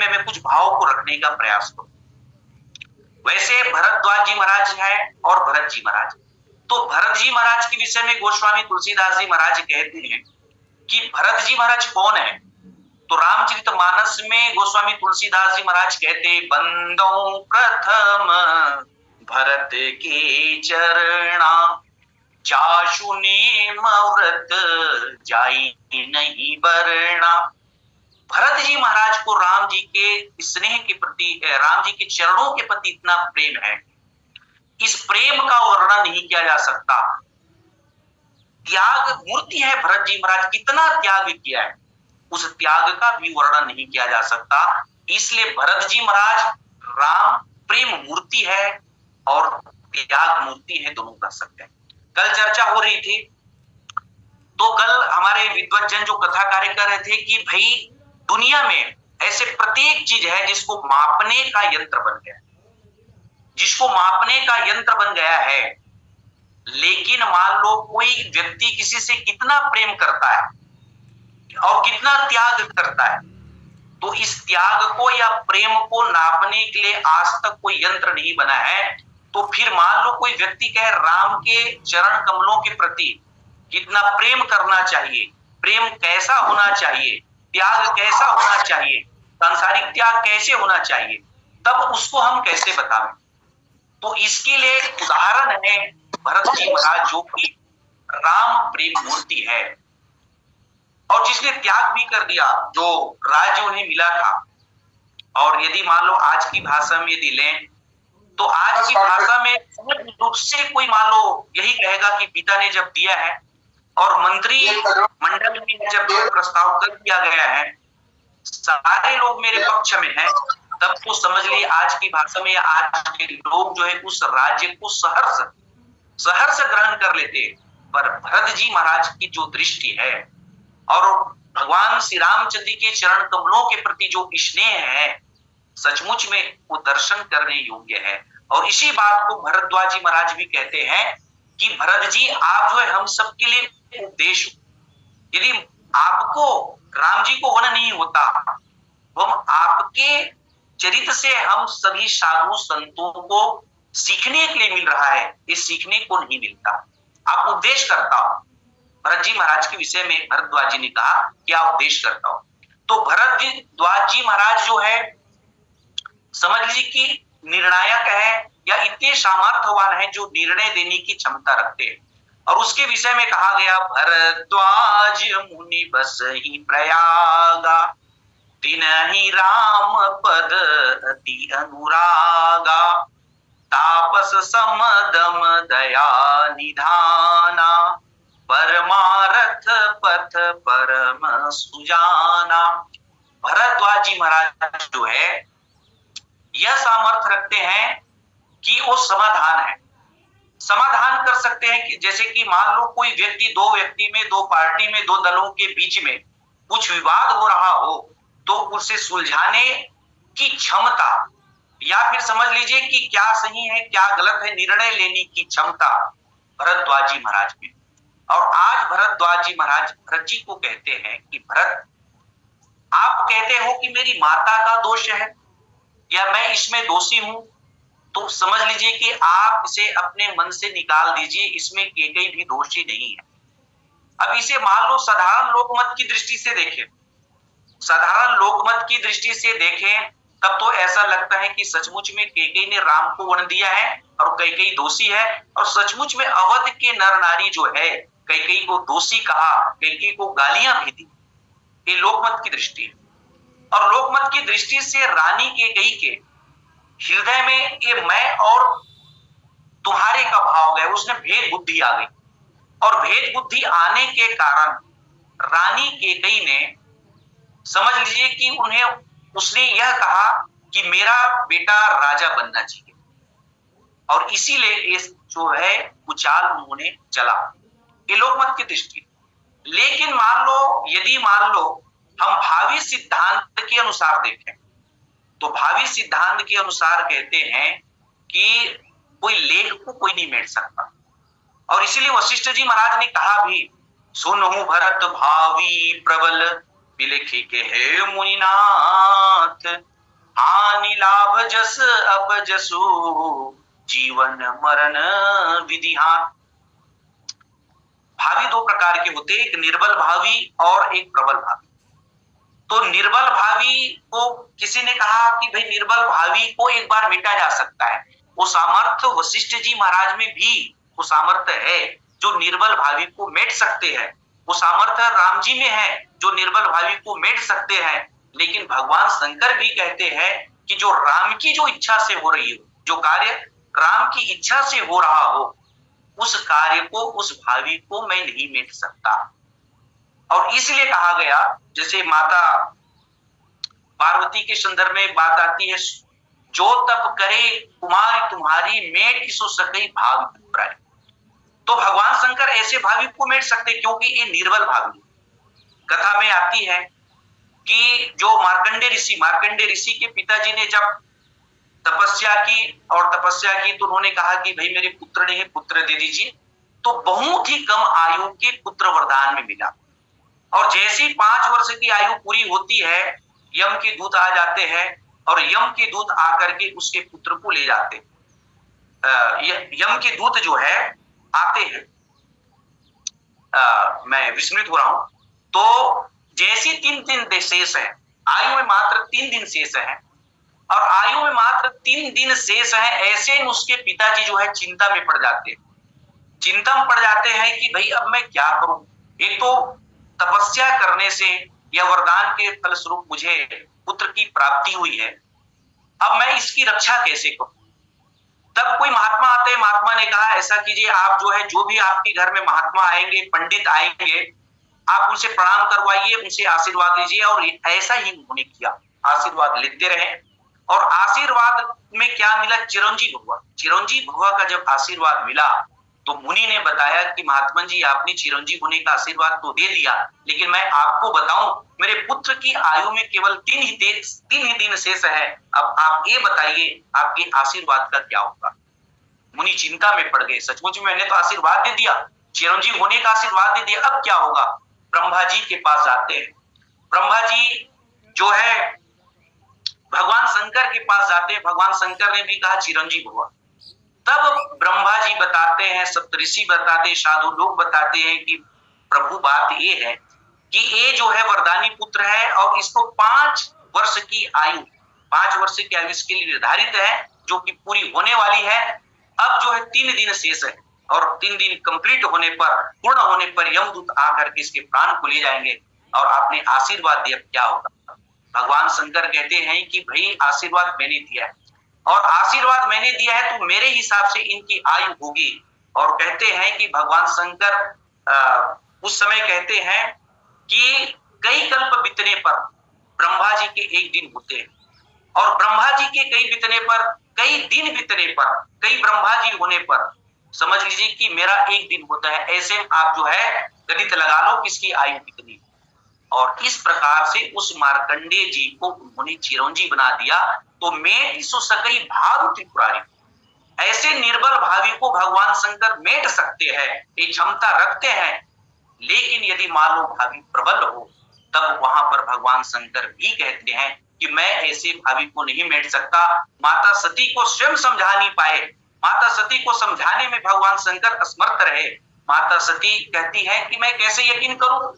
में मैं कुछ भाव को रखने का प्रयास करूं। वैसे भरद्वाज जी महाराज है और भरत जी महाराज। तो भरत जी महाराज के विषय में गोस्वामी तुलसीदास जी महाराज कहते हैं कि भरत जी महाराज कौन है। तो रामचरितमानस में गोस्वामी तुलसीदास जी महाराज कहते, बंदो प्रथम भरत के चरणा, चाशु नेम व्रत जाई नहीं बरना। भरत जी महाराज को राम जी के स्नेह के प्रति, राम जी के चरणों के प्रति इतना प्रेम है, इस प्रेम का वर्णन नहीं किया जा सकता। त्याग मूर्ति है भरत जी महाराज, कितना त्याग किया है, उस त्याग का भी वर्णन नहीं किया जा सकता। इसलिए भरत जी महाराज राम प्रेम मूर्ति है और त्याग मूर्ति है, दोनों कह सकते हैं। कल चर्चा हो रही थी, तो कल हमारे विद्वज्जन जो कथा कार्य कर रहे थे कि भाई दुनिया में ऐसे प्रत्येक चीज है जिसको मापने का यंत्र बन गया, जिसको मापने का यंत्र बन गया है। लेकिन मान लो कोई व्यक्ति किसी से कितना प्रेम करता है और कितना त्याग करता है, तो इस त्याग को या प्रेम को नापने के लिए आज तक कोई यंत्र नहीं बना है। तो फिर मान लो कोई व्यक्ति कहे राम के चरण कमलों के प्रति कितना प्रेम करना चाहिए, प्रेम कैसा होना चाहिए, त्याग कैसा होना चाहिए, सांसारिक त्याग कैसे होना चाहिए, तब उसको हम कैसे बताएं। तो इसके लिए उदाहरण है भरत जी महाराज, जो कि राम प्रेम मूर्ति है और जिसने त्याग भी कर दिया जो राज्य उन्हें मिला था। और यदि मान लो आज की भाषा में यदि लें, तो आज की भाषा में सहज रूप से कोई मान लो यही कहेगा कि पिता ने जब दिया है और मंत्री मंडल में जब प्रस्ताव कर दिया गया है, सारे लोग मेरे पक्ष में हैं, तब तो समझ ली आज की भाषा में आज के लोग जो है उस राज्य को सहर्ष ग्रहण कर लेते। पर भरत जी महाराज की जो दृष्टि है और भगवान श्री रामचंद्र के चरण कमलों के प्रति जो स्नेह है, सचमुच में वो दर्शन करने योग्य है। और इसी बात को भरद्वाज जी महाराज भी कहते हैं कि भरत जी आप जो है हम सबके लिए उपदेश हो। यदि आपको राम जी को वन नहीं होता, तो हम आपके चरित्र से हम सभी साधु संतों को सीखने के लिए मिल रहा है, ये सीखने को नहीं मिलता। आप उपदेश करता हो। भरत जी महाराज के विषय में भरद्वाज जी ने कहा क्या उपदेश करता हो। तो भरद्वाज जी महाराज जो है समझ लीजिए कि निर्णायक है या इतने सामर्थ्यवान है जो निर्णय देने की क्षमता रखते हैं। और उसके विषय में कहा गया, भरद्वाज मुनि बस ही प्रयागा, तिनहि राम पद अति अनुरागा, तापस समदम दया निधाना, परमारथ पथ परम सुजाना। भरद्वाज जी महाराज जो है यह सामर्थ्य रखते हैं कि वो समाधान है, समाधान कर सकते हैं कि जैसे कि मान लो कोई व्यक्ति, दो व्यक्ति में, दो पार्टी में, दो दलों के बीच में कुछ विवाद हो रहा हो, तो उसे सुलझाने की क्षमता या फिर समझ लीजिए कि क्या सही है क्या गलत है निर्णय लेने की क्षमता भरद्वाज जी महाराज की। और आज भरद्वाज जी महाराज भरत जी को कहते हैं कि भरत आप कहते हो कि मेरी माता का दोष है या मैं इसमें दोषी हूं, तो समझ लीजिए कि आप इसे अपने मन से निकाल दीजिए, इसमें केकई भी दोषी नहीं है। अब इसे मान लो साधारण लोकमत की दृष्टि से देखें, साधारण लोकमत की दृष्टि से देखें, तब तो ऐसा लगता है कि सचमुच में कैकेयी ने राम को वन दिया है और कैकेयी दोषी है। और सचमुच में अवध के नर नारी जो है कैकेयी को दोषी कहा, कैकेयी को गालियां भी दी। ये लोकमत की दृष्टि है। और लोकमत की दृष्टि से रानी कैकेयी के हृदय में ये मैं और तुम्हारे का भाव गया, उसने भेद बुद्धि आ गई। और भेद बुद्धि आने के कारण रानी कैकेयी ने समझ लीजिए कि उसने यह कहा कि मेरा बेटा राजा बनना चाहिए, और इसीलिए ये जो है कुचाल उन्होंने चला। ये लोकमत की दृष्टि। लेकिन यदि मान लो हम भावी सिद्धांत के अनुसार देखें, तो भावी सिद्धांत के अनुसार कहते हैं कि कोई लेख को कोई नहीं मेट सकता। और इसीलिए वशिष्ठ जी महाराज ने कहा भी, सुनहु भरत भावी प्रबल बिलखी के हे मुनिनाथ, हानि लाभ जस अब जसु जीवन मरण विधिहान। भावी दो प्रकार के होते, एक निर्बल भावी और एक प्रबल भावी। तो निर्बल भावी को किसी ने कहा कि भाई निर्बल भावी को एक बार मिटा जा सकता है। वो सामर्थ्य वशिष्ठ जी महाराज में भी वो सामर्थ्य है जो निर्बल भावी को मेट सकते हैं। वो सामर्थ्य राम जी में है जो निर्बल भावी को मेट सकते हैं। लेकिन भगवान शंकर भी कहते हैं कि जो राम की जो इच्छा से हो रही हो, जो कार्य राम की इच्छा से हो रहा हो, उस कार्य को, उस भावी को मैं नहीं मेट सकता। और इसलिए कहा गया, जैसे माता पार्वती के संदर्भ में बात आती है, जो तप करे कुमार तुम्हारी मेट सो सके भाव प्राय। तो भगवान शंकर ऐसे भावी को मेट सकते क्योंकि ये निर्बल भावी। कथा में आती है कि जो मार्कंडे ऋषि के पिताजी ने जब तपस्या की तो उन्होंने कहा कि भाई मेरे पुत्र ने पुत्र दे दीजिए। तो बहुत ही कम आयु के पुत्र वरदान में मिला। और जैसी 5 वर्ष की आयु पूरी होती है, यम के दूत आ जाते हैं और यम के दूत आकर के उसके पुत्र को ले जाते। यम के दूत जो है आते हैं, मैं विस्मृत हो रहा हूं। तो जैसी 3 दिन शेष है, आयु में मात्र 3 दिन शेष है, और आयु में मात्र 3 दिन शेष है, ऐसे उसके पिताजी जो है चिंता में पड़ जाते हैं। चिंता में पड़ जाते हैं कि भाई अब मैं क्या करूं। एक तो तपस्या करने से या वरदान के फलस्वरूप मुझे पुत्र की प्राप्ति हुई है, अब मैं इसकी रक्षा कैसे करूं। तब कोई महात्मा आते हैं, महात्मा ने कहा ऐसा कीजिए, आप जो है जो भी आपके घर में महात्मा आएंगे, पंडित आएंगे, आप उनसे प्रणाम करवाइए, उनसे आशीर्वाद लीजिए। और ऐसा ही उन्होंने किया, आशीर्वाद लेते रहे। और आशीर्वाद में क्या मिला? चिरंजीव भगवा। चिरंजीव भगवा का जब आशीर्वाद मिला तो मुनि ने बताया कि महात्मा जी आपने चिरंजीव होने का आशीर्वाद तो दे दिया, लेकिन मैं आपको बताऊं मेरे पुत्र की आयु में केवल 3 ही दिन शेष है। अब आप ये बताइए आपके आशीर्वाद का क्या होगा। मुनि चिंता में पड़ गए, सचमुच में मैंने तो आशीर्वाद दे दिया, चिरंजीव होने का आशीर्वाद दे दिया, अब क्या होगा। ब्रह्मा जी के पास जाते हैं। ब्रह्मा जी जो है भगवान शंकर के पास जाते हैं। भगवान शंकर ने भी कहा चिरंजीव हुआ। तब ब्रह्मा जी बताते हैं, सप्तऋषि बताते हैं, साधु लोग बताते हैं कि प्रभु बात ये है कि ये जो है वरदानी पुत्र है और इसको 5 वर्ष की आयु, 5 वर्ष की आयु इसके लिए निर्धारित है, जो कि पूरी होने वाली है। अब जो है 3 दिन शेष है और 3 दिन कंप्लीट होने पर, पूर्ण होने पर यमदूत आकर के इसके प्राण को ले जाएंगे। और आपने आशीर्वाद दिया, क्या होगा। भगवान शंकर कहते हैं कि भाई आशीर्वाद मैंने दिया है और आशीर्वाद मैंने दिया है तो मेरे हिसाब से इनकी आयु होगी। और कहते हैं कि भगवान शंकर उस समय कहते हैं कि कई कल्प बीतने पर ब्रह्मा जी के एक दिन होते हैं, और ब्रह्मा जी के कई बीतने पर, कई दिन बीतने पर, कई ब्रह्मा जी होने पर समझ लीजिए कि मेरा एक दिन होता है। ऐसे आप जो है गणित लगा लो किसकी आयु कितनी। और इस प्रकार से उस मार्कंडेय जी को उन्होंने चिरंजीव बना दिया। तो मेट सो सकई भाव त्रिपुरारी, ऐसे निर्बल भावी को भगवान शंकर मेट सकते हैं, ये क्षमता रखते हैं। लेकिन यदि मान लो भावी प्रबल हो, तब वहां पर भगवान शंकर भी कहते हैं कि मैं ऐसे भावी को नहीं मेट सकता। माता सती को स्वयं समझा नहीं पाए, माता सती को समझाने में भगवान शंकर असमर्थ रहे। माता सती कहती है कि मैं कैसे यकीन करूं,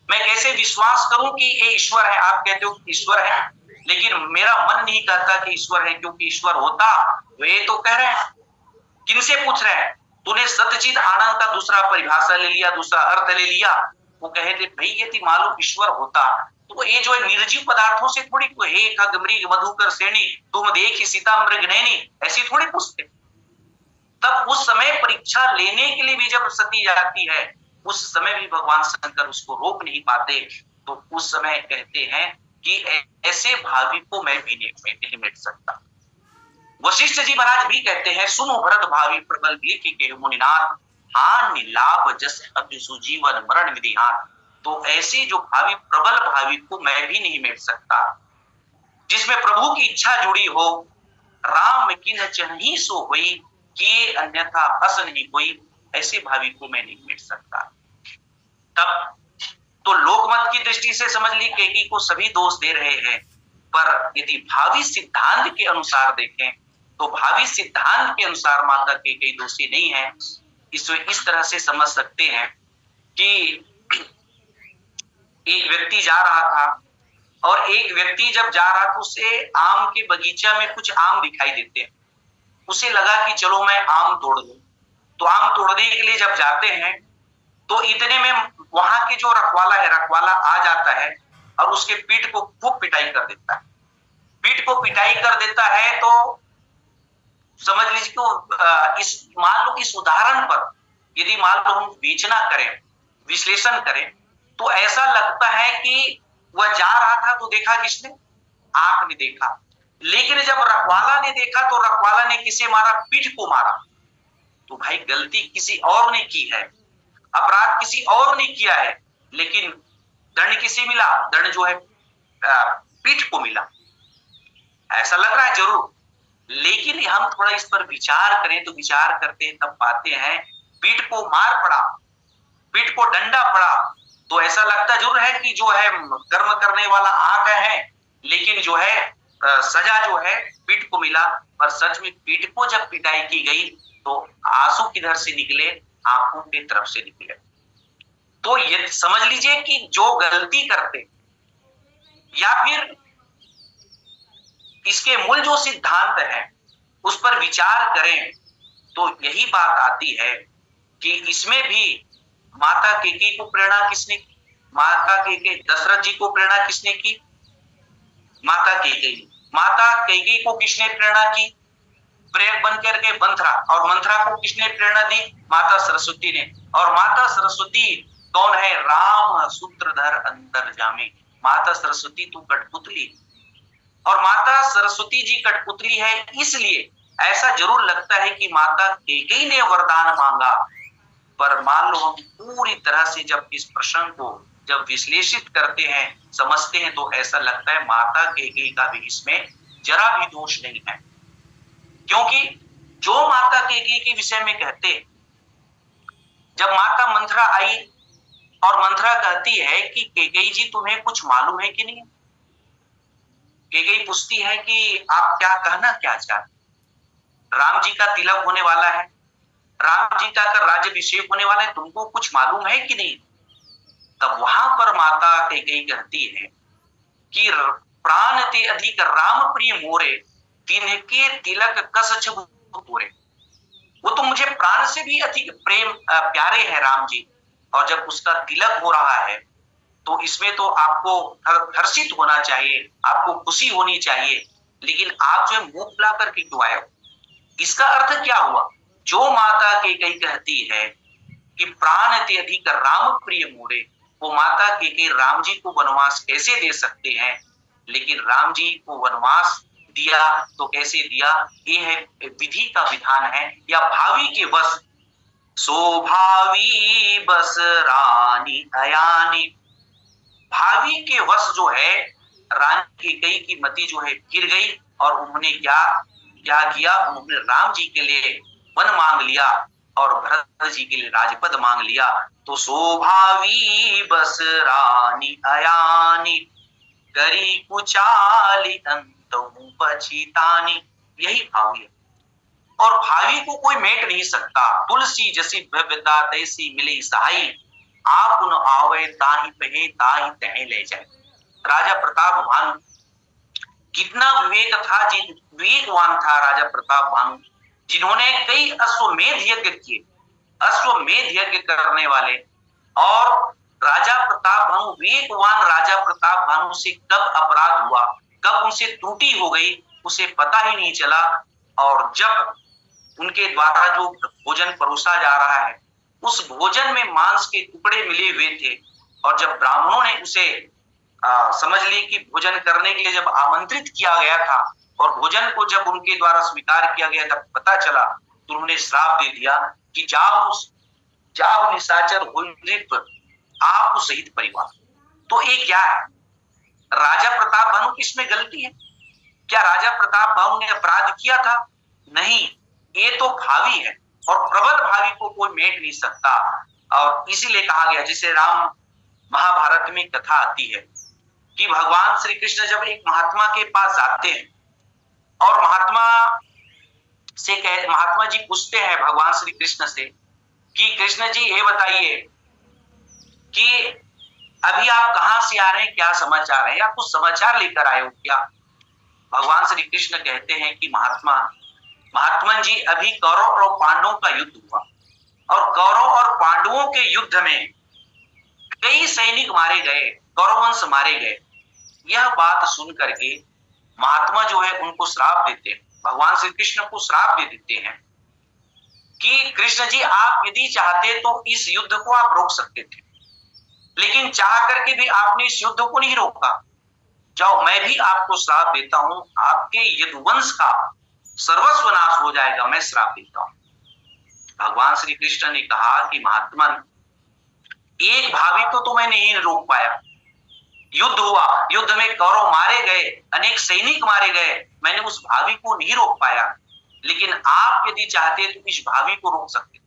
मैं कैसे विश्वास करूं कि ये ईश्वर है। आप कहते हो ईश्वर है, लेकिन मेरा मन नहीं कहता कि ईश्वर है, क्योंकि ईश्वर होता वे तो कह रहे हैं। किनसे पूछ रहे हैं? तूने सत्यचित आनंद का दूसरा परिभाषा ले लिया, दूसरा अर्थ ले लिया। वो कहे थे भाई यदि मालूम ईश्वर होता तो ये जो है निर्जीव पदार्थों से थोड़ी, हे खग मृग मधुकर श्रेणी तुम देखी सीता मृग नैनी, ऐसी थोड़ी पूछते। तब उस समय परीक्षा लेने के लिए भी जब सती जाती है, उस समय भी भगवान शंकर उसको रोक नहीं पाते। तो उस समय कहते हैं कि ऐसे भावी को मैं भी नहीं मिट सकता। वशिष्ठ जी महाराज भी कहते हैं, सुनो भरत भावी प्रबल के मुनिनाथ, हानि लाभ जस अभिसु जीवन मरण विधिहान। तो ऐसे जो भावी प्रबल भावी को मैं भी नहीं मिट सकता, जिसमें प्रभु की इच्छा जुड़ी हो। राम की न चही सो हुई कि अन्यथा अस नहीं कोई, ऐसे भावी को मैं नहीं मिट सकता। तब तो लोकमत की दृष्टि से समझ ली, कैकेयी को सभी दोष दे रहे हैं पर यदि भावी सिद्धांत के अनुसार देखें तो भावी सिद्धांत के अनुसार माता कैकेयी दोषी नहीं है। इस तरह से समझ सकते हैं कि एक व्यक्ति जा रहा था और एक व्यक्ति जब जा रहा था उसे आम के बगीचा में कुछ आम दिखाई देते हैं। उसे लगा कि चलो मैं आम तोड़ दूं। तो आम तोड़ने के लिए जब जाते हैं तो इतने में वहां के जो रखवाला है, रखवाला आ जाता है और उसके पीठ को खूब पिटाई कर देता है। पीठ को पिटाई कर देता है तो समझ लीजिए कि मान लो इस उदाहरण पर यदि मान लो हम विवेचना करें, विश्लेषण करें, तो ऐसा लगता है कि वह जा रहा था तो देखा किसने? आंख ने देखा। लेकिन जब रखवाला ने देखा तो रखवाला ने किसे मारा? पीठ को मारा। तो भाई गलती किसी और ने की है, अपराध किसी और ने किया है, लेकिन दंड किसे मिला? दंड जो है पीठ को मिला। ऐसा लग रहा है जरूर, लेकिन हम थोड़ा इस पर विचार करें तो विचार करते हैं तब पाते हैं पीठ को मार पड़ा, पीठ को डंडा पड़ा, तो ऐसा लगता जरूर है कि जो है कर्म करने वाला आंख है, लेकिन जो है सजा जो है पीठ को मिला। पर सच में पीठ को जब पिटाई की गई तो आंसू किधर से निकले? आंखों की तरफ से निकले। तो ये समझ लीजिए कि जो गलती करते या फिर इसके मूल जो सिद्धांत है उस पर विचार करें तो यही बात आती है कि इसमें भी माता कैकेयी को प्रेरणा किसने की? माता कैकेयी, दशरथ जी को प्रेरणा किसने की? माता कैकेयी। माता कैकेयी को किसने प्रेरणा की? प्रेरक बन करके मंथरा, और मंथरा को किसने प्रेरणा दी? माता सरस्वती ने। और माता सरस्वती कौन है? राम सूत्रधर अंतर जामे। माता सरस्वती तू कठपुतली, और माता सरस्वती जी कठपुतली है, इसलिए ऐसा जरूर लगता है कि माता कैकेयी ने वरदान मांगा। पर मान लो हम पूरी तरह से जब इस प्रश्न को जब विश्लेषित करते हैं, समझते हैं, तो ऐसा लगता है माता कैकेयी का भी इसमें जरा भी दोष नहीं है। क्योंकि जो माता कैकेयी के विषय में कहते, जब माता मंथरा आई और मंथरा कहती है कि कैकेयी जी तुम्हें कुछ मालूम है कि नहीं? कैकेयी पूछती है कि आप क्या कहना क्या चाहते? राम जी का तिलक होने वाला है, राम जी का राज्याभिषेक होने वाला है, तुमको कुछ मालूम है कि नहीं? तब वहां पर माता कैकेयी कहती है कि प्राण ते अधिक राम प्रिय मोरे, तिनके तिलक कस छबु तोरे। वो तो मुझे प्राण से भी अधिक प्रेम प्यारे है राम जी, और जब उसका तिलक हो रहा है तो इसमें तो आपको हर्षित होना चाहिए, आपको खुशी होनी चाहिए, लेकिन आप जो है मुंह फुला करके क्यों आए हो? इसका अर्थ क्या हुआ? जो माता कैकेयी कहती है कि प्राण ते अधिक राम प्रिय मोरे, वो माता कैकेयी राम जी को वनवास कैसे दे सकते हैं? लेकिन राम जी को वनवास दिया तो कैसे दिया? ये है विधि का विधान है, या भावी के वश। सो भावी बस रानी अयानी, भावी के वश जो है रानी कैकेयी की मति जो है गिर गई, और उन्होंने क्या किया? उन्होंने राम जी के लिए वन मांग लिया और भरत जी के लिए राजपद मांग लिया। तो सोभावी बस रानी अयानी, करी कुचाली अंतहु पछितानी, यही भावी है। और भावी को कोई मेट नहीं सकता। तुलसी जैसी भव्यता तैसी मिली सहाई, आप उन आवे ताही पहे ताही तह ले जाए। राजा प्रताप भानु कितना विवेक था, विवेकवान था राजा प्रताप भानु, जिन्होंने कई अश्वमेध यज्ञ किए, अश्वमेध यज्ञ करने वाले। और राजा प्रताप भानु, विवेकवान राजा प्रताप भानु से कब अपराध हुआ, कब उनसे त्रुटि हो गई, उसे पता ही नहीं चला। और जब उनके द्वारा जो भोजन परोसा जा रहा है, उस भोजन में मांस के टुकड़े मिले हुए थे, और जब ब्राह्मणों ने उसे समझ ली कि भोजन करने के लिए जब आमंत्रित किया गया था, और भोजन को जब उनके द्वारा स्वीकार किया गया, तब पता चला तो उन्होंने श्राप दे दिया कि जाओ निशाचर आप सहित परिवार। तो ये क्या है? राजा प्रताप भानु की इसमें गलती है क्या? राजा प्रताप भानु ने अपराध किया था? नहीं, ये तो भावी है, और प्रबल भावी को कोई मेट नहीं सकता। और इसीलिए कहा गया, जिसे राम महाभारत में कथा आती है कि भगवान श्री कृष्ण जब एक महात्मा के पास जाते हैं और महात्मा जी पूछते हैं भगवान श्री कृष्ण से कि कृष्ण जी ये बताइए कि अभी आप कहां से आ रहे हैं, क्या समाचार है, या कुछ समाचार लेकर आए हो क्या? भगवान श्री कृष्ण कहते हैं कि महात्मन जी, अभी कौरव और पांडवों का युद्ध हुआ और कौरव और पांडवों के युद्ध में कई सैनिक मारे गए, कौरववंश मारे गए। यह बात सुन करके महात्मा जो है उनको श्राप देते हैं, भगवान श्री कृष्ण को श्राप दे देते हैं कि कृष्ण जी, आप यदि चाहते तो इस युद्ध को आप रोक सकते थे, लेकिन चाह करके भी आपने इस युद्ध को नहीं रोका। जाओ, मैं भी आपको श्राप देता हूं, आपके यदुवंश का सर्वस्व नाश हो जाएगा, मैं श्राप देता हूं। भगवान श्री कृष्ण ने कहा कि महात्मन, एक भावी तो मैं नहीं रोक पाया, युद्ध हुआ, युद्ध में कौरव मारे गए, अनेक सैनिक मारे गए, मैंने उस भावी को नहीं रोक पाया, लेकिन आप यदि चाहते तो इस भावी को रोक सकते,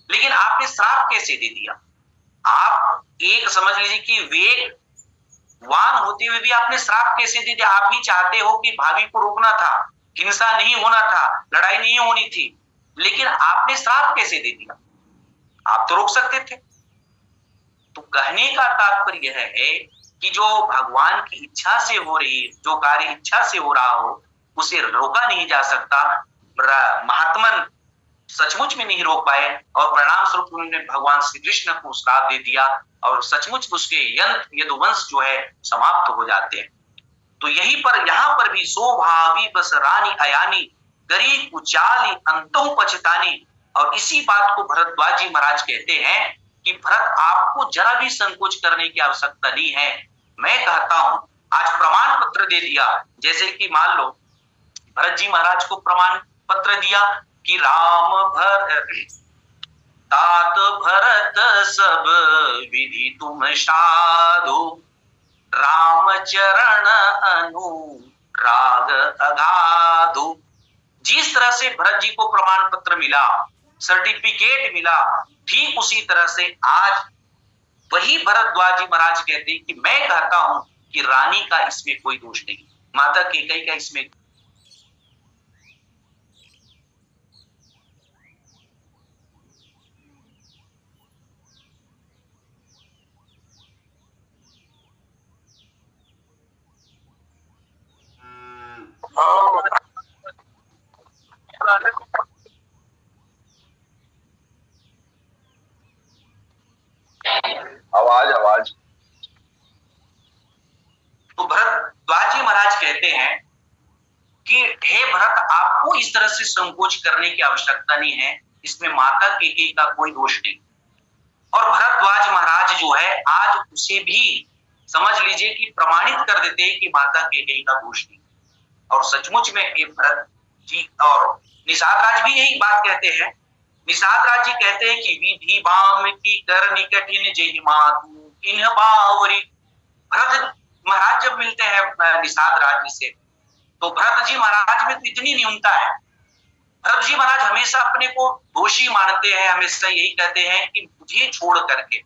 लेकिन आपने श्राप कैसे दे दिया? आप एक समझ लीजिए कि वेगवान होते हुए भी आपने श्राप कैसे दे दिया? आप ही चाहते हो कि भावी को रोकना था, हिंसा नहीं होना था, लड़ाई नहीं होनी थी, लेकिन आपने श्राप कैसे दे दिया? आप तो रोक सकते थे। तो कहने का तात्पर्य यह है कि जो भगवान की इच्छा से हो रही है, जो कार्य इच्छा से हो रहा हो, उसे रोका नहीं जा सकता। महात्मन सचमुच में नहीं रोक पाए और परिणाम स्वरूप उन्होंने भगवान श्री कृष्ण को श्राप दे दिया और सचमुच उसके यदुवंश जो है समाप्त हो जाते हैं। तो यहाँ पर भी सोभावी बस रानी अयानी गरी कुचाली अंतों पछतानी, और इसी बात को भरद्वाज जी महाराज कहते हैं कि भरत, आपको जरा भी संकोच करने की आवश्यकता नहीं है। मैं कहता हूं, आज प्रमाण पत्र दे दिया, जैसे कि मान लो भरत जी महाराज को प्रमाण पत्र दिया कि राम तात भरत सब विधि तुम साधु, राम चरण अनुराग अगाधु। जिस तरह से भरत जी को प्रमाण पत्र मिला, सर्टिफिकेट मिला, ठीक उसी तरह से आज वही भरद्वाज जी महाराज कहते हैं कि मैं कहता हूं कि रानी का इसमें कोई दोष नहीं, माता कैकेयी का इसमें। आवाज तो भरद्वाज जी महाराज कहते हैं कि हे भरत, आपको इस तरह से संकोच करने की आवश्यकता नहीं है, इसमें माता कैकेयी का कोई दोष नहीं। और भरद्वाज महाराज जो है आज उसे भी समझ लीजिए कि प्रमाणित कर देते हैं कि माता कैकेयी का दोष नहीं। और सचमुच में ये भरत जी और निषाद राज भी यही बात कहते हैं। निषाद राज जी कहते हैं कि विधि बाम की करनी कठिन जय मातु किन्ह बावरी। भरत महाराज जब मिलते हैं निषाद राज जी से, तो भरत जी महाराज में तो इतनी न्यूनता है। भरत जी महाराज हमेशा अपने को दोषी मानते हैं, हमेशा यही कहते हैं कि मुझे छोड़ करके,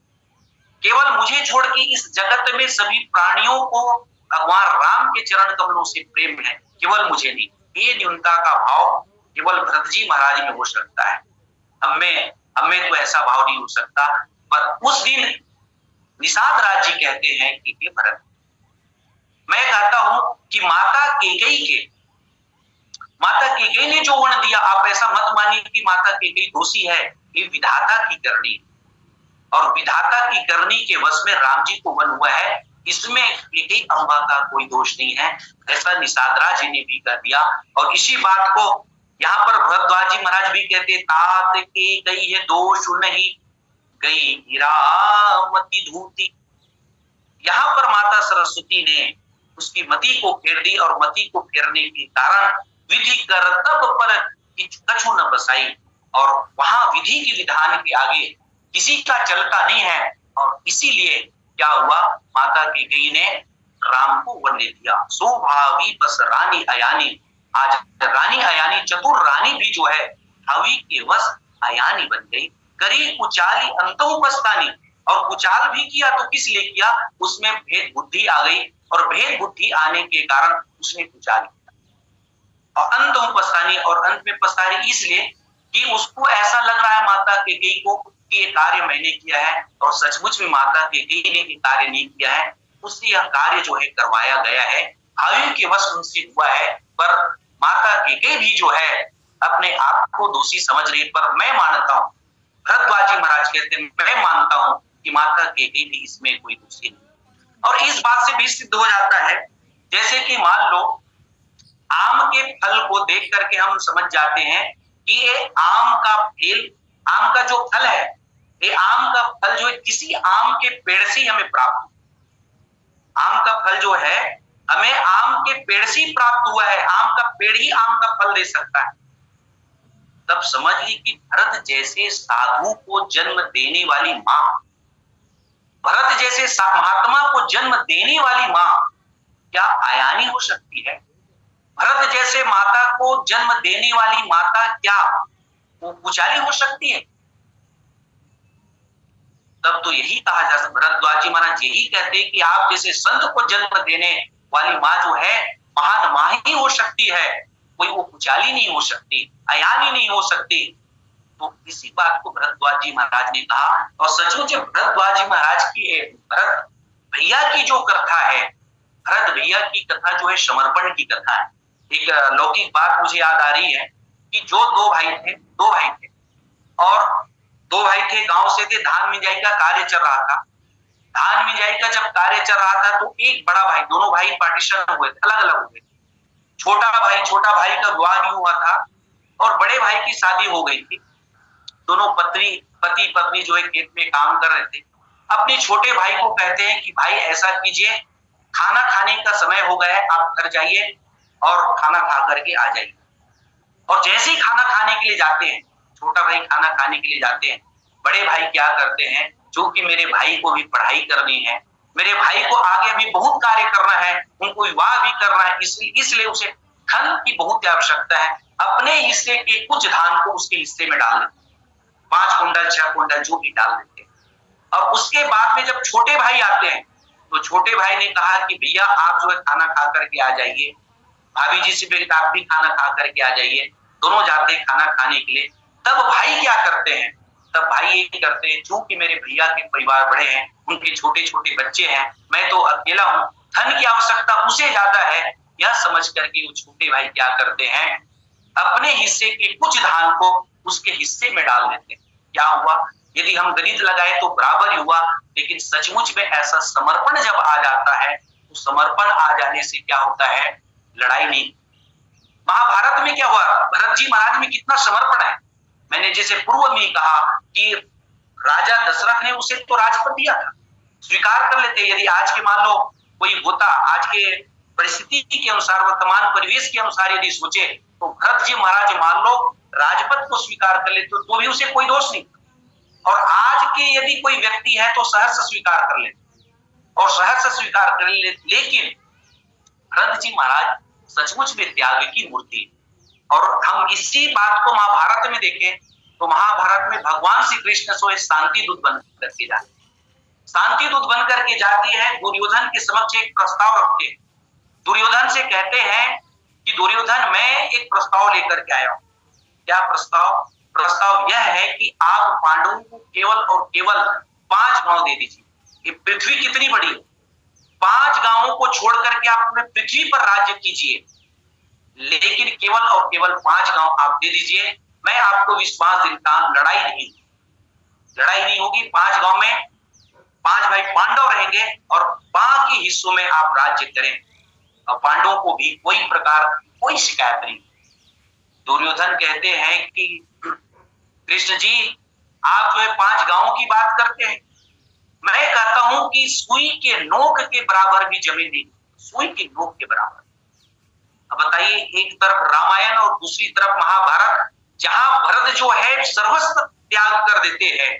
केवल मुझे छोड़ के इस जगत में सभी प्राणियों को भगवान राम के चरण कमलों से प्रेम है, केवल मुझे नहीं। ये न्यूनता का भाव केवल भरत जी महाराज में हो सकता है, हमें तो ऐसा भाव नहीं हो सकता। पर उस दिन निषाद राज जी कहते हैं कि हे भरत, मैं कहता हूं कि माता कैकेयी ने जो वन दिया, आप ऐसा मत मानिए कि माता कैकेयी दोषी है, ये विधाता की करनी, और विधाता की करनी के वश में राम जी को वन हुआ है, इसमें कैकेयी अम्बा का कोई दोष नहीं है, ऐसा निषाद राज जी ने भी कर दिया। और इसी बात को यहाँ पर भरद्वाज जी महाराज भी कहते, तात कैकेयी है दोष नहीं गई हीरामती धूती। यहाँ पर माता सरस्वती ने उसकी मति को फेर दी, और मति को फेरने के कारण विधि कर्तव्य पर कछु न बसाई, और वहां विधि के विधान के आगे किसी का चलता नहीं है। और इसीलिए क्या हुआ, माता कैकेयी ने राम को वन दे दिया। सोभावी बस रानी अयानी, आज रानी अयानी, चतुर रानी भी जो है भावी के वश अयानी बन गई। करी कुचाली अंतोपस्तानी, और कुचाल भी किया तो किस लिए किया, उसमें भेद बुद्धि आ गई, और भेद बुद्धि आने के कारण उसने पूजा लिया। और अंत में पछतानी, और अंत में पछताई इसलिए कि उसको ऐसा लग रहा है माता कैकेयी को कि ये कार्य मैंने किया है, और सचमुच में माता कैकेयी ने ये कार्य नहीं किया है, उससे यह कार्य जो है करवाया गया है, भावियों के वश उनसे हुआ है। पर माता कैकेयी भी जो है अपने आप को दोषी समझ रही, पर मैं मानता हूँ, भरद्वाज जी महाराज कहते हैं, मैं मानता हूँ कि माता कैकेयी भी इसमें कोई दोषी नहीं। और इस बात से भी सिद्ध हो जाता है, जैसे कि मान लो आम के फल को देख करके हम समझ जाते हैं कि ये आम का फेल, आम का जो फल है, ये आम का फल जो है किसी आम के पेड़ से हमें प्राप्त, आम का फल जो है हमें आम के पेड़ से प्राप्त हुआ है, आम का पेड़ ही आम का फल दे सकता है। तब समझ ली कि भरत जैसे साधु को जन्म देने वाली मां, भरत जैसे महात्मा को जन्म देने वाली मां क्या आयानी हो सकती है? भरत जैसे माता को जन्म देने वाली माता क्या वो कुचाली हो सकती है? तब तो यही कहा जा सकता, भरद्वाज जी महाराज यही कहते हैं कि आप जैसे संत को जन्म देने वाली मां जो है महान मां ही हो सकती है, कोई वो कुचाली नहीं हो सकती, अयानी नहीं हो सकती। तो इसी बात को भरद्वाज जी महाराज ने कहा। और सचमुच भरद्वाज जी महाराज की, भरत भैया की जो कथा है, भरत भैया की कथा जो है समर्पण की कथा है। एक लौकिक बात मुझे याद आ रही है कि जो दो भाई थे और दो भाई थे, गांव से थे, धान मिंजाई का कार्य चल रहा था। धान मिंजाई का जब कार्य चल रहा था तो एक बड़ा भाई, दोनों भाई पार्टीशन हुए थे, अलग अलग हुए थे। छोटा भाई का विवाह नहीं हुआ था और बड़े भाई की शादी हो गई थी। दोनों पति पत्नी जो है खेत में काम कर रहे थे। अपने छोटे भाई को कहते हैं कि भाई ऐसा कीजिए, खाना खाने का समय हो गया है, आप घर जाइए और खाना खा करके आ जाइए। और जैसे ही खाना खाने के लिए जाते हैं, छोटा भाई खाना खाने के लिए जाते हैं, बड़े भाई क्या करते हैं, जो कि मेरे भाई को भी पढ़ाई करनी है, मेरे भाई को आगे भी बहुत कार्य करना है, उनको विवाह भी करना है, इसलिए उसे धन की बहुत आवश्यकता है। अपने हिस्से के कुछ धान को उसके हिस्से में डाल देते, 5 कुंटल 6 कुंटल जो भी डाल देते। और उसके बाद में जब छोटे भाई आते हैं तो छोटे भाई ने कहा कि भैया आप जो है खाना खा करके आ जाइए, भाभी जी से भी आप भी खाना खा करके आ जाइए। दोनों जाते हैं खाना खाने के लिए। तब भाई क्या करते हैं, तब भाई ये करते हैं, चूंकि मेरे भैया के परिवार बड़े हैं, उनके छोटे छोटे बच्चे हैं, मैं तो अकेला हूं, धन की आवश्यकता उसे ज्यादा है, यह समझ करके वो छोटे भाई क्या करते हैं, अपने हिस्से के कुछ धान को उसके हिस्से में डाल देते हैं। क्या हुआ, यदि हम गणित लगाए तो बराबर हुआ, लेकिन सचमुच में ऐसा समर्पण जब आ जाता है तो समर्पण आ जाने से क्या होता है, लड़ाई नहीं। महाभारत में क्या हुआ, भरत जी महाराज में कितना समर्पण है। मैंने जैसे पूर्व में कहा कि राजा दशरथ ने उसे तो राजपद दिया था, स्वीकार कर लेते। यदि आज के मान लो कोई होता, आज के परिस्थिति के अनुसार, वर्तमान परिवेश के अनुसार यदि सोचे तो भरत जी महाराज मान लो राजपद को स्वीकार कर लेते तो भी उसे कोई दोष नहीं। और आज के यदि कोई व्यक्ति है तो सहर्ष स्वीकार कर लेते और सहर्ष स्वीकार कर लेते। लेकिन भरत जी महाराज सचमुच में त्याग की मूर्ति। और हम इसी बात को महाभारत में देखें तो महाभारत में भगवान श्री कृष्ण सो शांति दूत बन करके जाते, शांति दूत बन करके जाती है, दुर्योधन के समक्ष एक प्रस्ताव रखते हैं। दुर्योधन से कहते हैं कि दुर्योधन मैं एक प्रस्ताव लेकर के आया हूं। क्या प्रस्ताव? प्रस्ताव यह है कि आप पांडवों को केवल और केवल 5 गांव दे दीजिए। ये पृथ्वी कितनी बड़ी है, 5 गांवों को छोड़ करके आप पूरे पृथ्वी पर राज्य कीजिए, लेकिन केवल और केवल 5 गांव आप दे दीजिए। मैं आपको विश्वास देता हूं लड़ाई नहीं होगी। 5 गांव में 5 भाई पांडव रहेंगे और बाकी हिस्सों में आप राज्य करें और पांडवों को भी कोई प्रकार कोई शिकायत नहीं। दुर्योधन कहते हैं कि कृष्ण जी आप जो है 5 गांवों की बात करते हैं, मैं कहता हूं कि सुई के नोक के बराबर भी जमीन नहीं, सुई के नोक के बराबर। अब बताइए, एक तरफ रामायण और दूसरी तरफ महाभारत, जहां भरत जो है सर्वस्व त्याग कर देते हैं,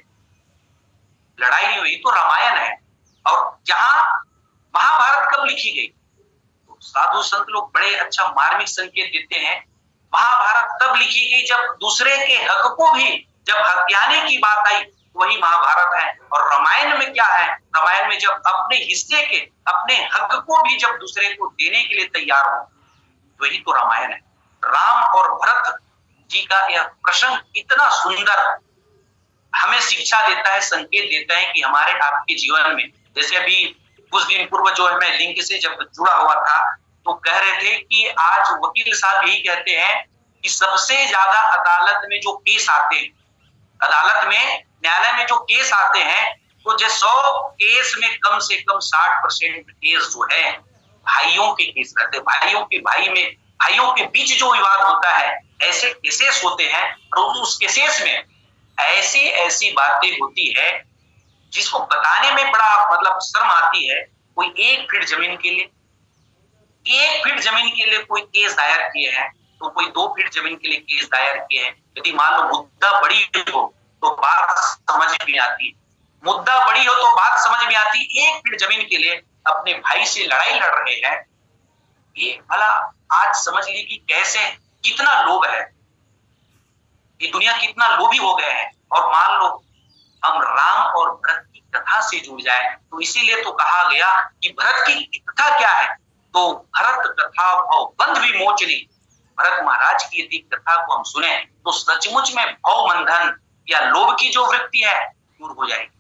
लड़ाई नहीं हुई तो रामायण है। और जहां महाभारत कब लिखी गई, तो साधु संत लोग बड़े अच्छा मार्मिक संकेत देते हैं। महाभारत तब लिखी गई जब दूसरे के हक को भी जब हत्याने की बात आई वही महाभारत है। और रामायण में क्या है, रामायण में जब अपने हिस्से के, अपने हक को भी जब दूसरे को देने के लिए तैयार हो, वही तो रामायण है। राम और भरत जी का यह प्रसंग इतना सुंदर हमें शिक्षा देता है, संकेत देता है कि हमारे आपके जीवन में, जैसे अभी कुछ दिन पूर्व जो है मैं लिंक से जब जुड़ा हुआ था तो कह रहे थे कि आज वकील साहब यही कहते हैं कि सबसे ज्यादा अदालत में जो केस आते हैं, अदालत में, न्यायालय में जो केस आते हैं, तो जो 100 केस में कम से कम 60% केस जो है भाइयों के केस रहते हैं। भाइयों के भाई में, भाइयों के बीच जो विवाद होता है, ऐसे केसेस होते हैं। और उस केसेस में ऐसी ऐसी बातें होती है जिसको बताने में बड़ा मतलब शर्म आती है। कोई 1 फीट जमीन के लिए, 1 फीट जमीन के लिए कोई केस दायर किए हैं, तो कोई 2 फीट जमीन के लिए केस दायर किए हैं। यदि मान लो मुद्दा बड़ी हो तो बात समझ में आती है, मुद्दा बड़ी हो तो बात समझ में आती है। 1 फीट जमीन के लिए अपने भाई से लड़ाई लड़ रहे हैं, ये भला आज समझ ली कि कैसे, कितना लोभ है, ये दुनिया कितना लोभी हो गए हैं। और मान लो हम राम और भरत की कथा से जुड़ जाए, तो इसीलिए तो कहा गया कि भरत की कथा क्या है, तो भरत कथा भव बंध विमोचनी। भरत महाराज की यदि कथा को हम सुने तो सचमुच में भव बंधन या लोभ की जो वृत्ति है दूर हो जाएगी।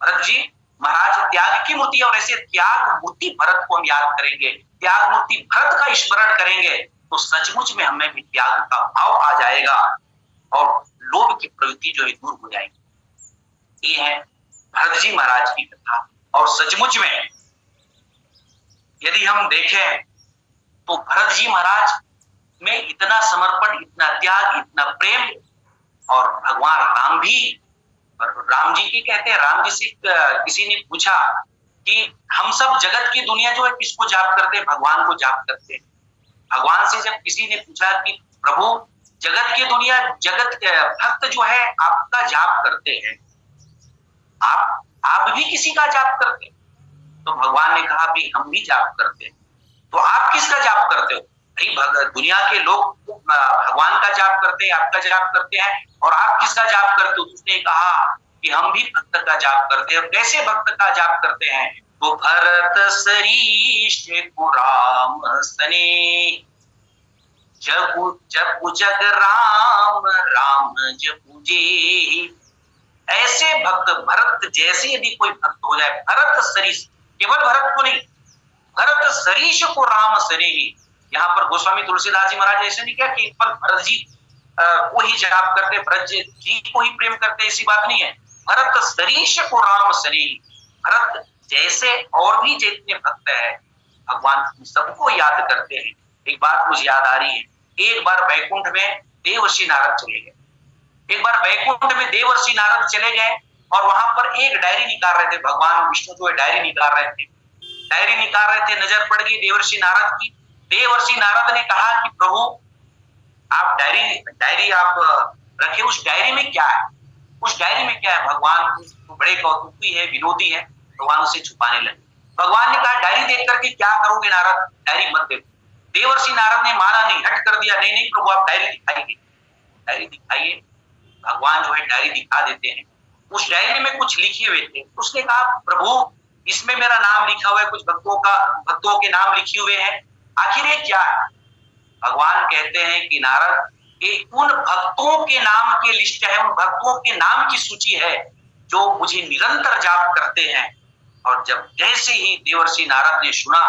भरत जी महाराज त्याग की मूर्ति, और ऐसे त्याग मूर्ति भरत को हम याद करेंगे, त्याग मूर्ति भरत का स्मरण करेंगे, तो सचमुच में हमें भी त्याग का भाव आ जाएगा और लोभ की प्रवृत्ति जो है दूर हो जाएगी। ये है भरत जी महाराज की कथा। और सचमुच में यदि हम देखें तो भरत जी महाराज में इतना समर्पण, इतना त्याग, इतना प्रेम। और भगवान राम भी, राम जी की कहते हैं, राम जी से किसी ने पूछा कि हम सब जगत की दुनिया जो है किसको जाप करते हैं, भगवान को जाप करते हैं। भगवान से जब किसी ने पूछा कि प्रभु जगत की दुनिया, जगत भक्त जो है आपका जाप करते हैं, आप भी किसी का जाप करते हैं? तो भगवान ने कहा भी हम भी जाप करते हैं। तो आप किसका जाप करते हो? भाई दुनिया के लोग भगवान का जाप करते हैं, आपका जाप करते हैं, और आप किसका जाप करते हो? उसने कहा कि हम भी भक्त का जाप करते हैं। कैसे भक्त का जाप करते हैं? वो भरत सरीश को राम सने, जब जग राम राम जपू जे। ऐसे भक्त, भरत जैसे यदि कोई भक्त हो जाए, भरत सरीश, केवल भरत को नहीं, भरत सरीश को राम सने ही। यहाँ पर गोस्वामी तुलसीदास जी महाराज ऐसे नहीं क्या कि केवल भरत जी को ही जाप करते, भरत जी को ही प्रेम करते, ऐसी बात नहीं है। भरत सरीश को राम सने ही, भरत जैसे और भी जितने भक्त है भगवान सबको याद करते हैं। एक बात मुझे याद आ रही है, एक बार वैकुंठ में देवर्षि नारद चले गए, एक बार वैकुंठ में देवर्षि नारद चले गए और वहां पर एक डायरी निकाल रहे थे। भगवान विष्णु जो है डायरी निकाल रहे थे, डायरी निकाल रहे थे, नजर पड़ गई देवर्षि नारद की। देवर्षि नारद ने कहा कि प्रभु आप डायरी आप रखे, उस डायरी में क्या है, उस डायरी में क्या है? भगवान तो बड़े कौतुकी है, विनोदी है, भगवान उसे छुपाने लगे। भगवान ने कहा डायरी देख करके क्या करोगे नारद, डायरी मत देखो। देवर्षि नारद ने माना नहीं, हट कर दिया, नहीं नहीं प्रभु आप डायरी दिखाइए, डायरी दिखाइए। भगवान जो है डायरी दिखा देते हैं। उस डायरी में कुछ लिखे हुए थे। उसने कहा प्रभु इसमें मेरा नाम लिखा हुआ है, कुछ भक्तों के नाम लिखे हुए हैं, आखिर ये क्या है? भगवान कहते हैं कि नारद ये उन भक्तों के नाम की लिस्ट है, उन भक्तों के नाम की सूची है जो मुझे निरंतर जाप करते हैं। और जब जैसे ही देवर्षि नारद ने सुना,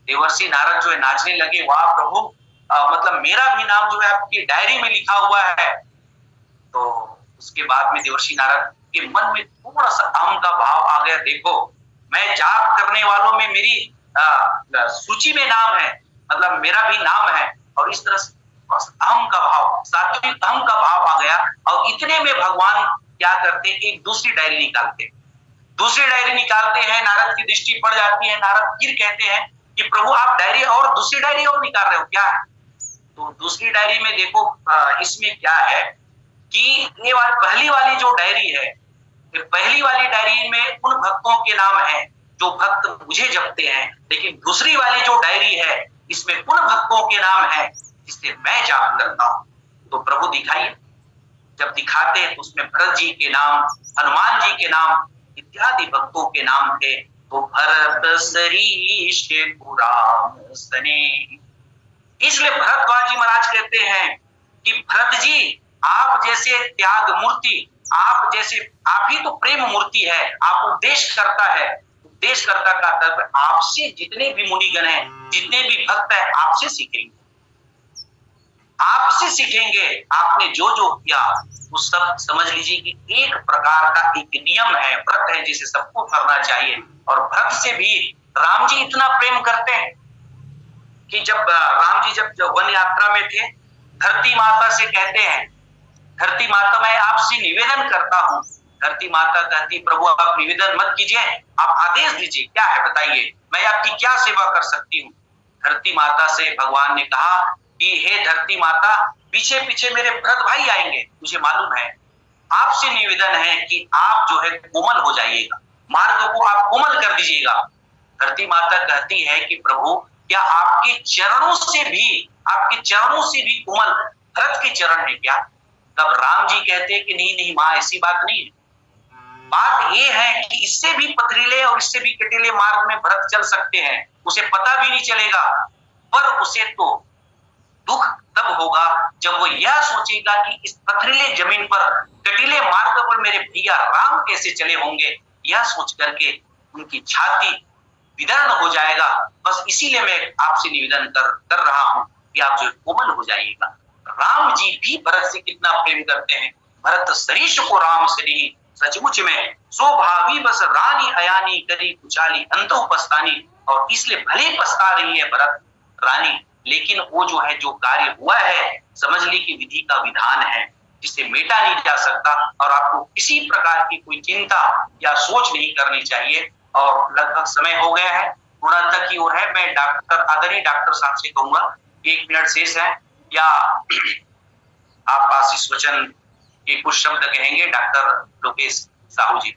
देवर्षि नारद जो है नाचने लगे, वाह प्रभु मतलब मेरा भी नाम जो है आपकी डायरी में लिखा हुआ है। तो उसके बाद में देवर्षि नारद के मन में थोड़ा सा अहम का भाव आ गया, देखो मैं जाप करने वालों में मेरी सूची में नाम है, मतलब मेरा भी नाम है। और इस तरह से अहम का भाव, सात्विक अहम का भाव आ गया। और इतने में भगवान क्या करते, एक दूसरी डायरी निकालते, दूसरी डायरी निकालते हैं, नारद की दृष्टि पड़ जाती है। नारद फिर कहते हैं कि प्रभु आप डायरी और दूसरी डायरी और निकाल रहे हो क्या? तो दूसरी डायरी में देखो इसमें क्या है कि ये पहली वाली जो डायरी है, पहली वाली डायरी में उन भक्तों के नाम है जो भक्त मुझे जपते हैं, लेकिन दूसरी वाली जो डायरी है इसमें उन भक्तों के नाम है जिससे मैं जाप करता हूं। तो प्रभु दिखाइए, जब दिखाते तो उसमें भरत जी के नाम, हनुमान जी के नाम इत्यादि भक्तों के नाम थे। तो भरत सरीश राम सने, इसलिए भरद्वाज जी महाराज कहते हैं कि भरत जी आप जैसे त्याग मूर्ति, आप जैसे, आप ही तो प्रेम मूर्ति है, आप उपदेश करता है। उपदेश करता का तब आपसे जितने भी मुनिगण हैं, जितने भी भक्त हैं, आपसे सीखेंगे, आपसे सीखेंगे। आपने जो जो किया वो सब समझ लीजिए कि एक प्रकार का एक नियम है, व्रत है, जिसे सबको करना चाहिए। और भक्त से भी राम जी इतना प्रेम करते हैं कि जब राम जी जब वन यात्रा में थे, धरती माता से कहते हैं, धरती माता मैं आपसे निवेदन करता हूं। धरती माता कहती प्रभु आप निवेदन मत कीजिए, आप आदेश दीजिए, क्या है बताइए, मैं आपकी क्या सेवा कर सकती हूँ। धरती माता से भगवान ने कहा कि हे धरती माता, पीछे पीछे मेरे भरत भाई आएंगे, मुझे मालूम है, आपसे निवेदन है कि आप जो है कोमल हो जाइएगा, मार्ग को आप कोमल कर दीजिएगा। धरती माता कहती है कि प्रभु क्या आपके चरणों से भी, आपके चरणों से भी कोमल भरत के चरण है क्या? तब राम जी कहते हैं कि नहीं नहीं माँ, ऐसी बात नहीं है। बात यह है कि इससे भी पथरीले और इससे भी कटीले मार्ग में भरत चल सकते हैं, उसे पता भी नहीं चलेगा। पर उसे तो दुख तब होगा जब वो यह सोचेगा कि इस पथरीले जमीन पर, कटीले मार्ग पर मेरे भैया राम कैसे चले होंगे, यह सोच करके उनकी छाती विदर्ण हो जाएगा। बस इसीलिए मैं आपसे निवेदन कर रहा हूं कि आप जो कोमल हो जाइएगा। राम जी भी भरत से कितना प्रेम करते हैं, भरत सरीश को राम सरी सचमुच में स्वभावी बस रानी अयानी करी कुचाली अंतो पछतानी। और इसलिए भले पछता रही है भरत रानी, लेकिन वो जो है, जो कार्य हुआ है, समझ ली कि विधि का विधान है, जिसे मेटा नहीं जा सकता। और आपको किसी प्रकार की कोई चिंता या सोच नहीं करनी चाहिए। और लगभग समय हो गया है, पूर्णतः की ओर है। मैं डॉक्टर, आदरणीय डॉक्टर साहब से कहूंगा 1 मिनट शेष है, या आप आशीष वचन के कुछ शब्द कहेंगे डॉक्टर लोकेश साहू जी।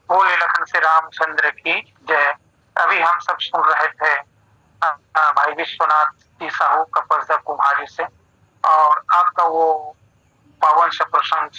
बोले लखन से रामचंद्र की जय। अभी हम सब सुन रहे थे भाई विश्वनाथ जी साहू कपरदा कुम्हारी से, और आपका वो पावन सा प्रसंग